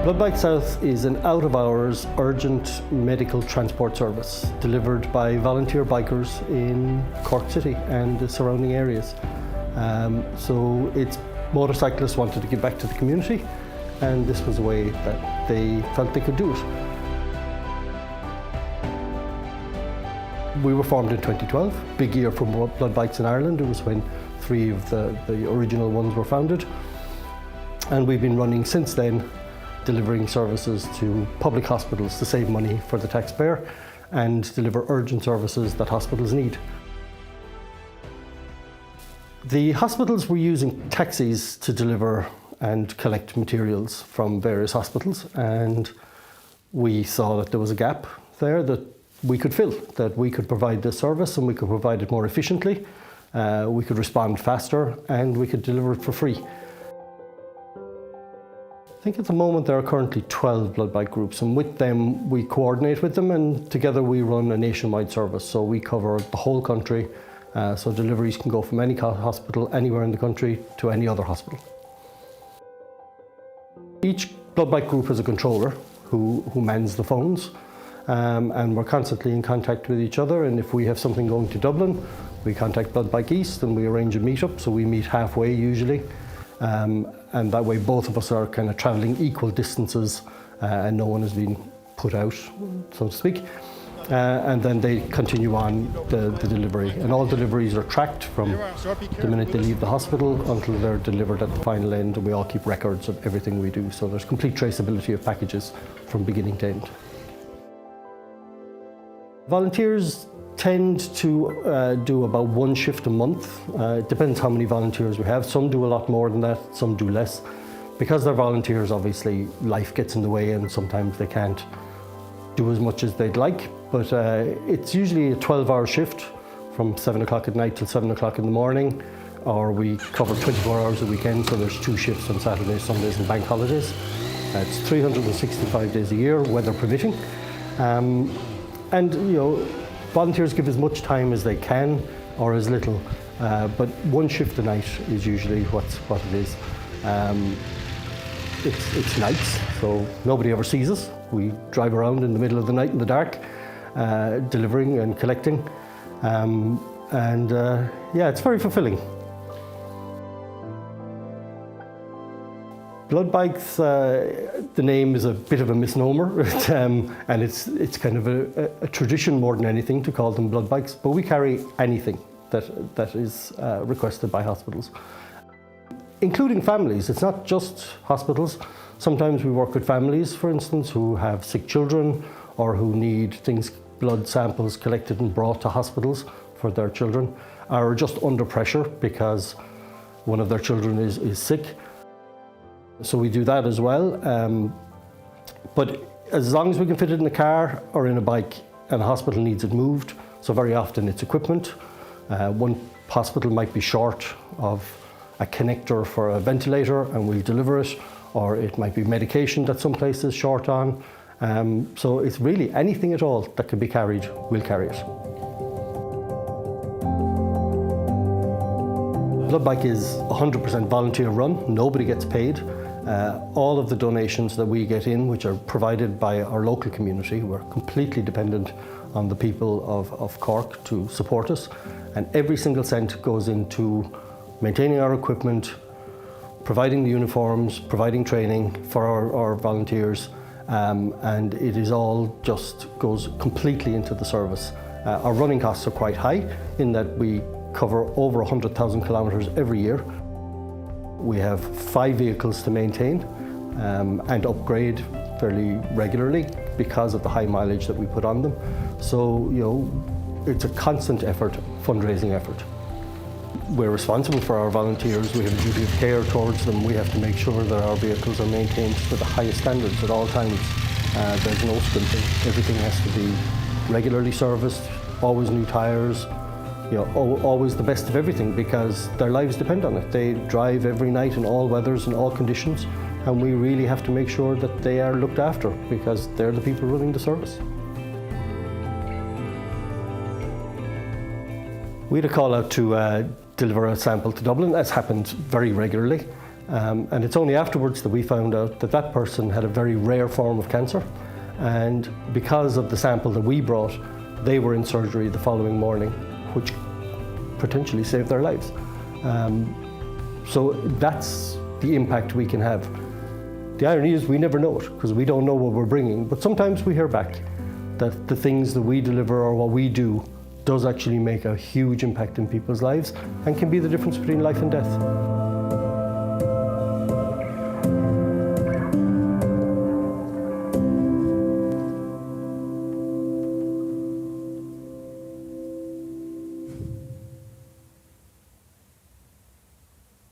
Blood Bank South is an out-of-hours urgent medical transport service delivered by volunteer bikers in Cork City and the surrounding areas. So it's motorcyclists wanted to give back to the community, and this was a way that they felt they could do it. We were formed in 2012, big year for blood bikes in Ireland. It was when 3 of the original ones were founded. And we've been running since then, delivering services to public hospitals to save money for the taxpayer and deliver urgent services that hospitals need. The hospitals were using taxis to deliver and collect materials from various hospitals, and we saw that there was a gap there that we could fill, that we could provide this service and we could provide it more efficiently, we could respond faster, and we could deliver it for free. I think at the moment there are currently 12 blood bank groups, and with them we coordinate with them, and together we run a nationwide service. So we cover the whole country, so deliveries can go from any hospital anywhere in the country to any other hospital. Each blood bank group has a controller who mans the phones, and we're constantly in contact with each other. And if we have something going to Dublin, we contact Blood Bank East and we arrange a meet-up, so we meet halfway usually. And that way both of us are kind of travelling equal distances, and no one has been put out, so to speak. And then they continue on the delivery. And all deliveries are tracked from the minute they leave the hospital until they're delivered at the final end, and we all keep records of everything we do. So there's complete traceability of packages from beginning to end. Volunteers tend to do about 1 shift a month. It depends how many volunteers we have. Some do a lot more than that, some do less. Because they're volunteers, obviously life gets in the way and sometimes they can't do as much as they'd like. But it's usually a 12-hour shift from 7 o'clock at night till 7 o'clock in the morning, or we cover 24 hours a weekend, so there's 2 shifts on Saturdays, Sundays and bank holidays. It's 365 days a year, weather permitting. And you know, volunteers give as much time as they can or as little, but 1 shift a night is usually what it is. It's nights, so nobody ever sees us. We drive around in the middle of the night in the dark, delivering and collecting, yeah, it's very fulfilling. Blood bikes, the name is a bit of a misnomer, and it's kind of a tradition more than anything to call them blood bikes, but we carry anything that is requested by hospitals, including families. It's not just hospitals. Sometimes we work with families, for instance, who have sick children or who need blood samples collected and brought to hospitals for their children, or just under pressure because one of their children is sick. So we do that as well, but as long as we can fit it in a car or in a bike, and a hospital needs it moved, so very often it's equipment. One hospital might be short of a connector for a ventilator and we'll deliver it, or it might be medication that some place is short on. So it's really anything at all that can be carried, we'll carry it. Blood Bank is 100% volunteer run, nobody gets paid. All of the donations that we get in, which are provided by our local community, we're completely dependent on the people of Cork to support us, and every single cent goes into maintaining our equipment, providing the uniforms, providing training for our volunteers, and it is all just goes completely into the service. Our running costs are quite high in that we cover over 100,000 kilometres every year. We have 5 vehicles to maintain and upgrade fairly regularly because of the high mileage that we put on them. So, you know, it's a constant effort, fundraising effort. We're responsible for our volunteers. We have a duty of care towards them. We have to make sure that our vehicles are maintained to the highest standards at all times. There's no scrimping. Everything has to be regularly serviced, always new tyres, you know, always the best of everything, because their lives depend on it. They drive every night in all weathers and all conditions, and we really have to make sure that they are looked after because they're the people running the service. We had a call out to deliver a sample to Dublin. That's happened very regularly. And it's only afterwards that we found out that that person had a very rare form of cancer. And because of the sample that we brought, they were in surgery the following morning, which potentially saved their lives. So that's the impact we can have. The irony is we never know it, because we don't know what we're bringing, but sometimes we hear back that the things that we deliver or what we do does actually make a huge impact in people's lives and can be the difference between life and death.